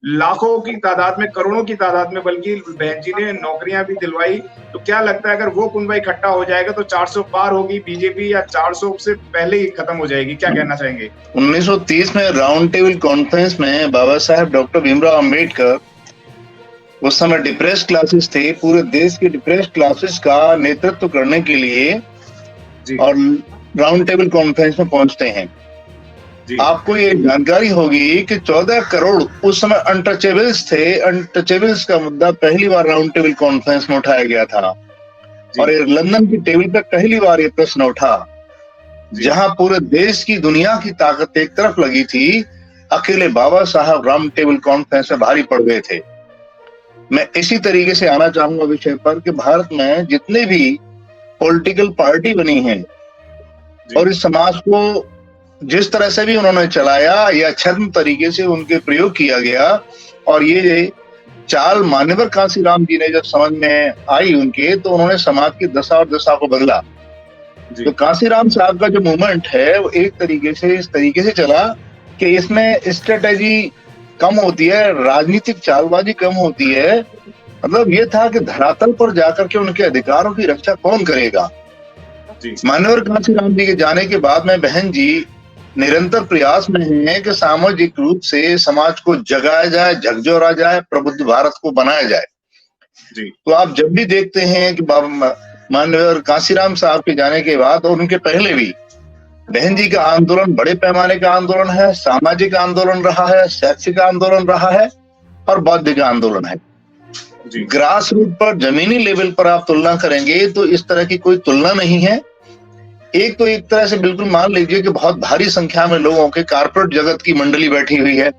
लाखों की तादाद में, करोड़ों की तादाद में, बल्कि बहन जी ने नौकरियां भी दिलवाई। तो क्या लगता है अगर वो कुनबा इकट्ठा हो जाएगा तो 400 पार होगी बीजेपी, या 400 से पहले ही खत्म हो जाएगी? क्या कहना चाहेंगे? 1930 में राउंड टेबल कॉन्फ्रेंस में बाबा साहेब डॉक्टर भीमराव अंबेडकर, उस समय डिप्रेस क्लासेस थे, पूरे देश के डिप्रेस क्लासेस का नेतृत्व करने के लिए जी और राउंड टेबल कॉन्फ्रेंस में पहुंचते हैं। जी आपको ये जानकारी होगी कि 14 करोड़ उस समय अनटचेबल्स थे। अनटचेबल्स का मुद्दा पहली बार राउंड टेबल कॉन्फ्रेंस में उठाया गया था जी और ये लंदन की टेबल पर पहली बार ये प्रश्न उठा, जी जहां पूरे देश की, दुनिया की ताकत एक तरफ लगी थी, अकेले बाबा साहब राउंड टेबल कॉन्फ्रेंस में भारी पड़ गए थे। मैं इसी तरीके से आना चाहूंगा विषय पर कि भारत में जितने भी पॉलिटिकल पार्टी बनी हैं जी और इस समाज को जिस तरह से भी उन्होंने चलाया या छद्म तरीके से उनके प्रयोग किया गया, और ये चाल मान्यवर कांसीराम जी ने जब समझ में आई उनके, तो उन्होंने समाज की दशा और दशा को बदला। जी तो कांसीराम साहब का जो मूवमेंट है वो एक तरीके से इस तरीके से चला कि इसमें स्ट्रेटेजी कम होती है, राजनीतिक चालबाजी कम होती है। मतलब ये था कि धरातल पर जाकर के उनके अधिकारों की रक्षा कौन करेगा। जी मान्यवर कांसीराम जी के जाने के बाद में बहन जी निरंतर प्रयास में हैं कि सामाजिक रूप से समाज को जगाया जाए, झकझोरा जाए, प्रबुद्ध भारत को बनाया जाए। जी तो आप जब भी देखते हैं कि माननीय कांसीराम साहब के जाने के बाद और उनके पहले भी बहन जी का आंदोलन बड़े पैमाने का आंदोलन है, सामाजिक आंदोलन रहा है, शैक्षिक आंदोलन रहा है और बौद्धिक आंदोलन है। जी ग्रास रूट पर, जमीनी लेवल पर आप तुलना करेंगे तो इस तरह की कोई तुलना नहीं है। एक तो एक तरह से बिल्कुल मान लीजिए कि बहुत भारी संख्या में लोगों के कारपोरेट जगत की मंडली बैठी हुई है,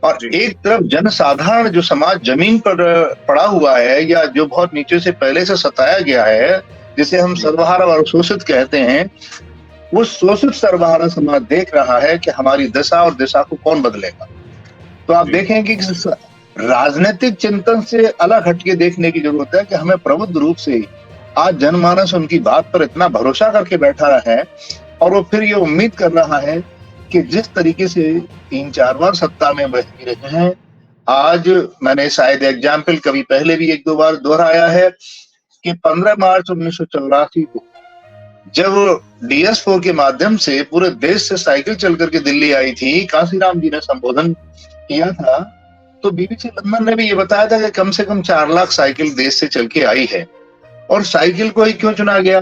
और जी एक तरफ जनसाधारण जो समाज जमीन पर पड़ा हुआ है या जो बहुत नीचे से पहले से सताया गया है, जिसे हम सर्वहारा और शोषित कहते हैं, वो शोषित सर्वहारा समाज देख रहा है कि हमारी दशा और दिशा को कौन बदलेगा। तो आप जी देखें कि राजनीतिक चिंतन से अलग हटके देखने की जरूरत है कि हमें प्रबुद्ध रूप से आज जनमानस उनकी बात पर इतना भरोसा करके बैठा है और वो फिर ये उम्मीद कर रहा है कि जिस तरीके से 3-4 बार सत्ता में बैठे रहे हैं, आज मैंने शायद एग्जाम्पल कभी पहले भी 1-2 बार दोहराया है कि 15 मार्च 1984 को जब DS4 के माध्यम से पूरे देश से साइकिल चल करके दिल्ली आई थी, कांसीराम जी ने संबोधन किया था, तो BBC लंदन ने भी ये बताया था कि कम से कम 4 लाख साइकिल देश से चल के आई है। और साइकिल को ही क्यों चुना गया,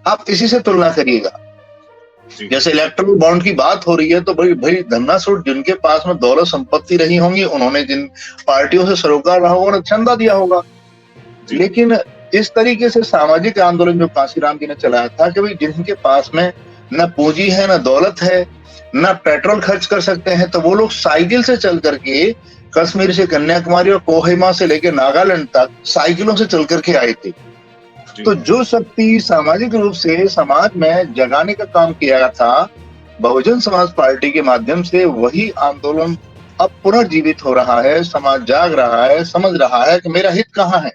आप इसी से तुलना करिएगा। जैसे इलेक्ट्रल बॉन्ड की बात हो रही है, तो भाई धन्नासुर जिनके पास में दौलत संपत्ति रही होंगी, उन्होंने जिन पार्टियों से सरोकार रहा होगा, चंदा दिया होगा। लेकिन इस तरीके से सामाजिक आंदोलन जो कांसीराम जी ने चलाया था कि भाई जिनके पास में न पूंजी है, न दौलत है, न पेट्रोल खर्च कर सकते हैं, तो वो लोग साइकिल से चल करके कश्मीर से कन्याकुमारी और कोहिमा से लेकर नागालैंड तक साइकिलों से चल करके आए थे। तो जो शक्ति सामाजिक रूप से समाज में जगाने का काम किया था बहुजन समाज पार्टी के माध्यम से, वही आंदोलन अब पुनर्जीवित हो रहा है। समाज जाग रहा है, समझ रहा है कि मेरा हित कहाँ है।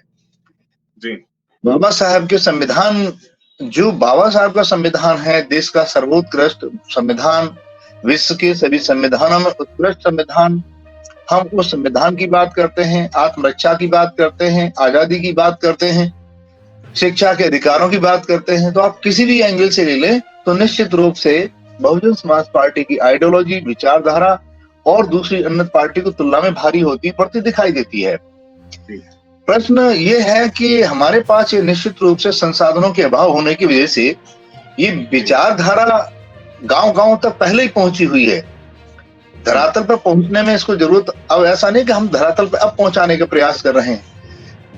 जी बाबा साहब के संविधान, जो बाबा साहब का संविधान है, देश का सर्वोत्कृष्ट संविधान, विश्व के सभी संविधानों में उत्कृष्ट संविधान, हम उस संविधान की बात करते हैं, आत्मरक्षा की बात करते हैं, आजादी की बात करते हैं, शिक्षा के अधिकारों की बात करते हैं। तो आप किसी भी एंगल से ले लें तो निश्चित रूप से बहुजन समाज पार्टी की आइडियोलॉजी, विचारधारा और दूसरी अन्य पार्टी की तुलना में भारी होती पड़ती दिखाई देती है। प्रश्न ये है कि हमारे पास ये निश्चित रूप से संसाधनों के अभाव होने की वजह से ये विचारधारा गांव-गांव तक पहले ही पहुंची हुई है। धरातल पर पहुंचने में इसको जरूरत, अब ऐसा नहीं कि हम धरातल पर अब पहुंचाने का प्रयास कर रहे हैं।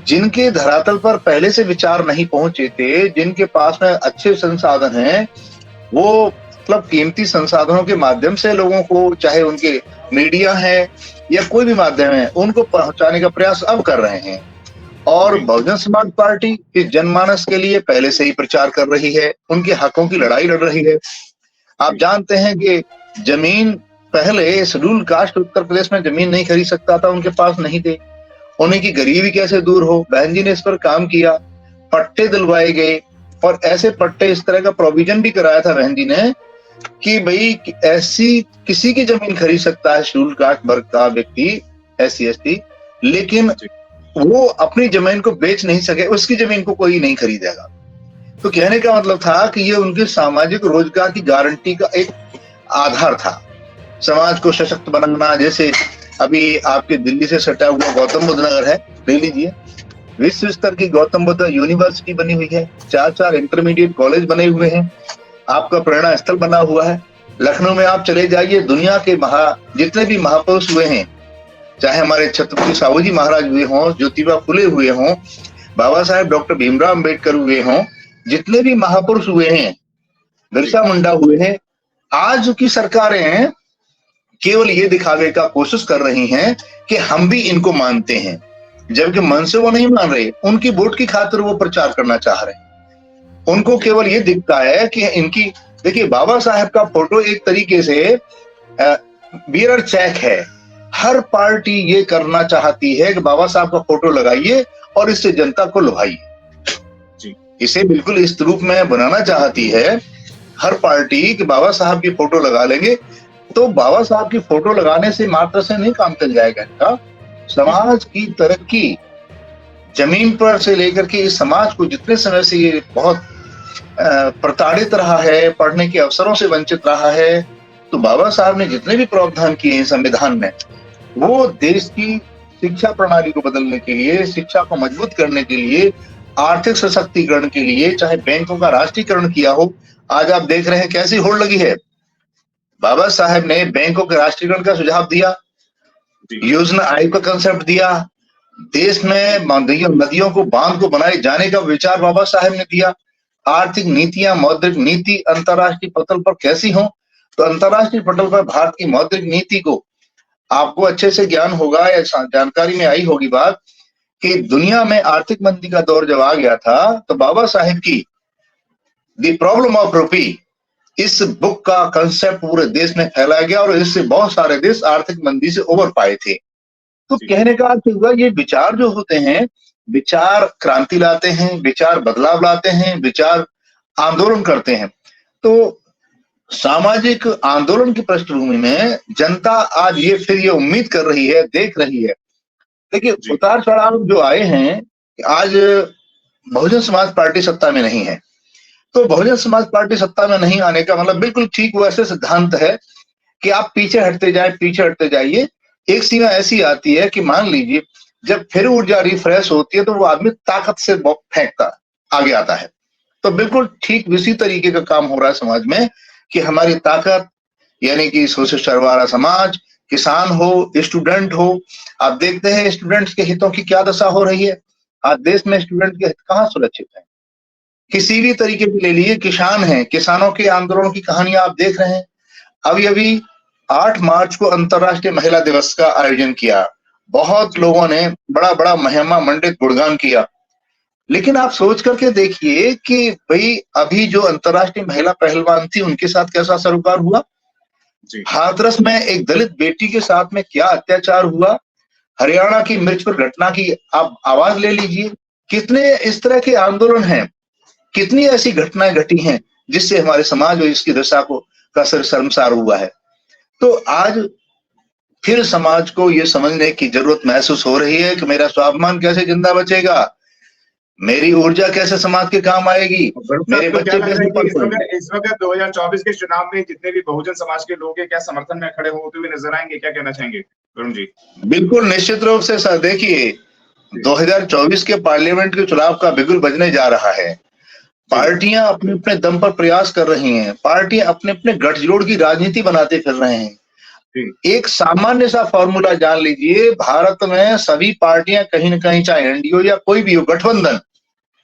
जिनके धरातल पर पहले से विचार नहीं पहुंचे थे, जिनके पास में अच्छे संसाधन हैं, वो मतलब कीमती संसाधनों के माध्यम से लोगों को, चाहे उनके मीडिया है या कोई भी माध्यम है, उनको पहुंचाने का प्रयास अब कर रहे हैं। और बहुजन समाज पार्टी इस जनमानस के लिए पहले से ही प्रचार कर रही है, उनके हकों की लड़ाई लड़ रही है। आप जानते हैं कि जमीन पहले शेड्यूल कास्ट उत्तर प्रदेश में जमीन नहीं खरीद सकता था, उनके पास नहीं थे। उन्हीं की गरीबी कैसे दूर हो, बहन जी ने इस पर काम किया, पट्टे दिलवाए गए और ऐसे पट्टे, इस तरह का प्रोविजन भी कराया था बहन जी ने कि भाई ऐसी किसी की जमीन खरीद सकता है शेड्यूल कास्ट वर्ग का व्यक्ति, SC/ST, लेकिन वो अपनी जमीन को बेच नहीं सके, उसकी जमीन को कोई नहीं खरीदेगा। तो कहने का मतलब था कि ये उनके सामाजिक रोजगार की गारंटी का एक आधार था, समाज को सशक्त बनाना। जैसे अभी आपके दिल्ली से सटा हुआ गौतम बुद्ध नगर है, ले लीजिए, विश्व स्तर की गौतम बुद्ध यूनिवर्सिटी बनी हुई है, 4 इंटरमीडिएट कॉलेज बने हुए हैं, आपका प्रेरणा स्थल बना हुआ है। लखनऊ में आप चले जाइए, दुनिया के जितने भी महापुरुष हुए हैं, चाहे हमारे छत्रपति साहू जी महाराज हुए हों, ज्योतिबा फुले हुए हों, बाबा साहेब डॉक्टर भीमराव अम्बेडकर हुए हों, जितने भी महापुरुष हुए हैं, बिरसा मुंडा हुए हैं, आज की सरकारें केवल ये दिखावे का कोशिश कर रही हैं कि हम भी इनको मानते हैं, जबकि मन से वो नहीं मान रहे, उनकी वोट की खातिर वो प्रचार करना चाह रहे हैं। उनको केवल ये दिखता है कि इनकी, देखिए बाबा साहेब का फोटो एक तरीके से बियरर चेक है। हर पार्टी ये करना चाहती है कि बाबा साहब का फोटो लगाइए और इससे जनता को लुभाइए। इसे बिल्कुल इस रूप में बनाना चाहती है हर पार्टी कि बाबा साहब की फोटो लगा लेंगे। तो बाबा साहब की फोटो लगाने से मात्र से नहीं काम चल जाएगा इनका। समाज की तरक्की, जमीन पर से लेकर के इस समाज को जितने समय से ये बहुत प्रताड़ित रहा है, पढ़ने के अवसरों से वंचित रहा है, तो बाबा साहब ने जितने भी प्रावधान किए हैं संविधान में, वो देश की शिक्षा प्रणाली को बदलने के लिए, शिक्षा को मजबूत करने के लिए, आर्थिक सशक्तिकरण के लिए, चाहे बैंकों का राष्ट्रीयकरण किया हो। आज आप देख रहे हैं कैसी होड़ लगी है। बाबा साहब ने बैंकों के राष्ट्रीयकरण का सुझाव दिया, योजना आयोग का कंसेप्ट दिया, देश में नदियों को बांध को बनाए जाने का विचार बाबा साहब ने दिया। आर्थिक नीतियां, मौद्रिक नीति अंतरराष्ट्रीय पटल पर कैसी हो, तो अंतरराष्ट्रीय पटल पर भारत की मौद्रिक नीति को आपको अच्छे से ज्ञान होगा या जानकारी में आई होगी बात कि दुनिया में आर्थिक मंदी का दौर जब आ गया था, तो बाबा साहेब की द प्रॉब्लम ऑफ रूपी, इस बुक का कंसेप्ट पूरे देश में फैलाया गया और इससे बहुत सारे देश आर्थिक मंदी से उबर पाए थे। तो कहने का अर्थ हुआ, ये विचार जो होते हैं, विचार क्रांति लाते हैं, विचार बदलाव लाते हैं, विचार आंदोलन करते हैं। तो सामाजिक आंदोलन की पृष्ठभूमि में जनता आज ये फिर ये उम्मीद कर रही है, देख रही है। देखिए उतार चढ़ाव जो आए हैं, आज बहुजन समाज पार्टी सत्ता में नहीं है, तो बहुजन समाज पार्टी सत्ता में नहीं आने का मतलब बिल्कुल ठीक वैसे सिद्धांत है कि आप पीछे हटते जाए, पीछे हटते जाइए। एक सीमा ऐसी आती है कि मान लीजिए जब फिर ऊर्जा रिफ्रेश होती है तो वो आदमी ताकत से फेंकता आगे आता है। तो बिल्कुल ठीक इसी तरीके का काम हो रहा है समाज में कि हमारी ताकत, यानी कि शोषित सरवारा समाज, किसान हो, स्टूडेंट हो। आप देखते हैं स्टूडेंट्स के हितों की क्या दशा हो रही है। आज देश में स्टूडेंट के हित कहाँ सुरक्षित है। किसी भी तरीके की ले लीजिए, किसान हैं, किसानों के आंदोलनों की कहानियां आप देख रहे हैं। अभी 8 मार्च को अंतरराष्ट्रीय महिला दिवस का आयोजन किया, बहुत लोगों ने बड़ा बड़ा महिमा मंडित गुणगान किया। लेकिन आप सोच करके देखिए कि भाई अभी जो अंतरराष्ट्रीय महिला पहलवान थी उनके साथ कैसा सरोकार हुआ। हाथरस में एक दलित बेटी के साथ में क्या अत्याचार हुआ। हरियाणा की मिर्चपुर घटना की आप आवाज ले लीजिए। कितने इस तरह के आंदोलन हैं, कितनी ऐसी घटनाएं घटी हैं जिससे हमारे समाज और इसकी दशा को का शर्मसार हुआ है। तो आज फिर समाज को ये समझने की जरूरत महसूस हो रही है कि मेरा स्वाभिमान कैसे जिंदा बचेगा, मेरी ऊर्जा कैसे समाज के काम आएगी, मेरे बच्चे कैसे इस वक्त 2024 के चुनाव में जितने भी बहुजन समाज के लोग हैं, क्या समर्थन में खड़े होते हुए नजर आएंगे? क्या कहना चाहेंगे वरुण जी? बिल्कुल निश्चित रूप से सर। देखिए 2024 के पार्लियामेंट के चुनाव का बिगुल बजने जा रहा है। पार्टियां अपने अपने दम पर प्रयास कर रही हैं, पार्टियां अपने अपने गठजोड़ की राजनीति बनाते फिर रहे हैं। एक सामान्य सा फॉर्मूला जान लीजिए, भारत में सभी पार्टियां कहीं न कहीं, चाहे एनडीओ या कोई भी हो, गठबंधन,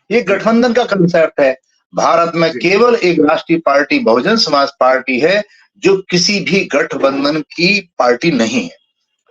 ये गठबंधन का कंसेप्ट है। भारत में केवल एक राष्ट्रीय पार्टी बहुजन समाज पार्टी है जो किसी भी गठबंधन की पार्टी नहीं है।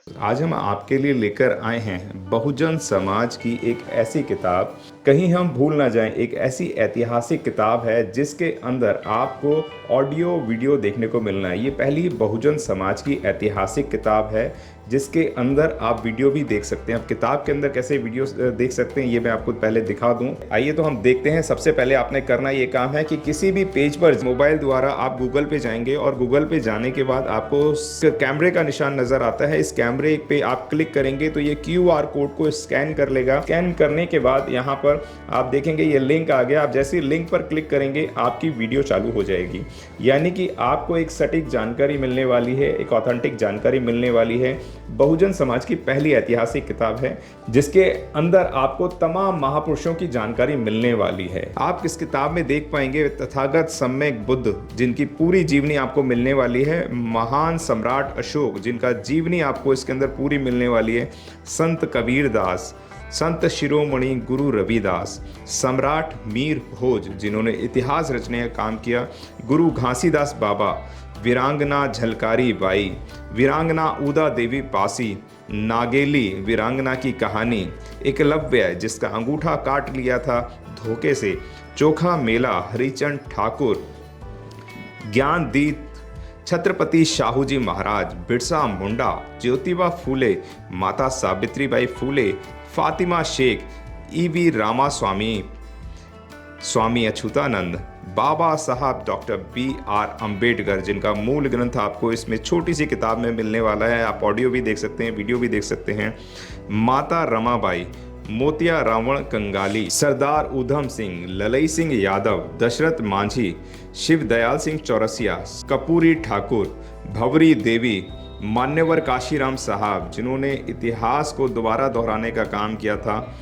आज हम आपके लिए लेकर आए हैं बहुजन समाज की एक ऐसी किताब, कहीं हम भूल ना जाएं, एक ऐसी ऐतिहासिक किताब है जिसके अंदर आपको ऑडियो वीडियो देखने को मिलना है। ये पहली बहुजन समाज की ऐतिहासिक किताब है जिसके अंदर आप वीडियो भी देख सकते हैं। अब किताब के अंदर कैसे वीडियो देख सकते हैं ये मैं आपको पहले दिखा दूं। आइए तो हम देखते हैं। सबसे पहले आपने करना ये काम है कि किसी भी पेज पर मोबाइल द्वारा आप गूगल पे जाएंगे और गूगल पे जाने के बाद आपको कैमरे का निशान नजर आता है। इस कैमरे पे आप क्लिक करेंगे तो ये QR कोड को स्कैन कर लेगा। स्कैन करने के बाद यहाँ पर आप देखेंगे ये लिंक आ गया। आप जैसे लिंक पर क्लिक करेंगे आपकी वीडियो चालू हो जाएगी, यानी कि आपको एक सटीक जानकारी मिलने वाली है, एक ऑथेंटिक जानकारी मिलने वाली है। बहुजन समाज की पहली ऐतिहासिक किताब है जिसके अंदर आपको तमाम महापुरुषों की जानकारी मिलने वाली है। आप इस किताब में देख पाएंगे तथागत सम्यक बुद्ध जिनकी पूरी जीवनी आपको मिलने वाली है, महान सम्राट अशोक जिनका जीवनी आपको इसके अंदर पूरी मिलने वाली है, संत कबीर दास, संत शिरोमणि गुरु रविदास, सम्राट मीर भोज जिन्होंने इतिहास रचने का काम किया, गुरु घासीदास बाबा, वीरांगना झलकारी बाई, वीरांगना उदा देवी पासी, नागेली वीरांगना की कहानी, एकलव्य जिसका अंगूठा काट लिया था धोखे से, चोखा मेला हरिचंद ठाकुर, ज्ञानदीप छत्रपति शाहूजी महाराज, बिरसा मुंडा, ज्योतिबा फूले, माता सावित्रीबाई फूले, फातिमा शेख, EV रामास्वामी, स्वामी अच्युतानंद, बाबा साहब डॉक्टर BR अंबेडकर जिनका मूल ग्रंथ आपको इसमें छोटी सी किताब में मिलने वाला है। आप ऑडियो भी देख सकते हैं, वीडियो भी देख सकते हैं। माता रमाबाई, मोतिया रावण कंगाली, सरदार उधम सिंह, ललई सिंह यादव, दशरथ मांझी, शिव दयाल सिंह चौरसिया, कपूरी ठाकुर, भवरी देवी, मान्यवर काशीराम साहब जिन्होंने इतिहास को दोबारा दोहराने का काम किया था,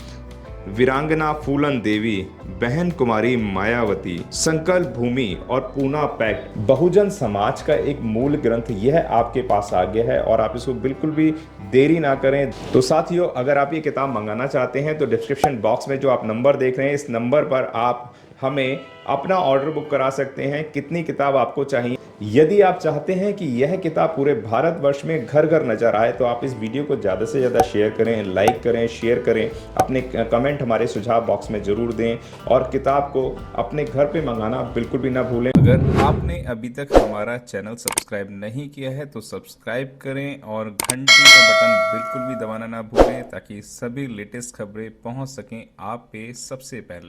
वीरांगना फूलन देवी, बहन कुमारी मायावती, संकल्प भूमि और पूना पैक्ट। बहुजन समाज का एक मूल ग्रंथ यह आपके पास आ गया है और आप इसको बिल्कुल भी देरी ना करें। तो साथियों, अगर आप ये किताब मंगाना चाहते हैं तो डिस्क्रिप्शन बॉक्स में जो आप नंबर देख रहे हैं इस नंबर पर आप हमें अपना ऑर्डर बुक करा सकते हैं। कितनी किताब आपको चाहिए? यदि आप चाहते हैं कि यह किताब पूरे भारतवर्ष में घर घर नजर आए तो आप इस वीडियो को ज़्यादा से ज़्यादा शेयर करें, लाइक करें, शेयर करें, अपने कमेंट हमारे सुझाव बॉक्स में ज़रूर दें और किताब को अपने घर पे मंगाना बिल्कुल भी ना भूलें। अगर आपने अभी तक हमारा चैनल सब्सक्राइब नहीं किया है तो सब्सक्राइब करें और घंटी का बटन बिल्कुल भी दबाना ना भूलें ताकि सभी लेटेस्ट खबरें पहुंच सकें आप पे सबसे पहले।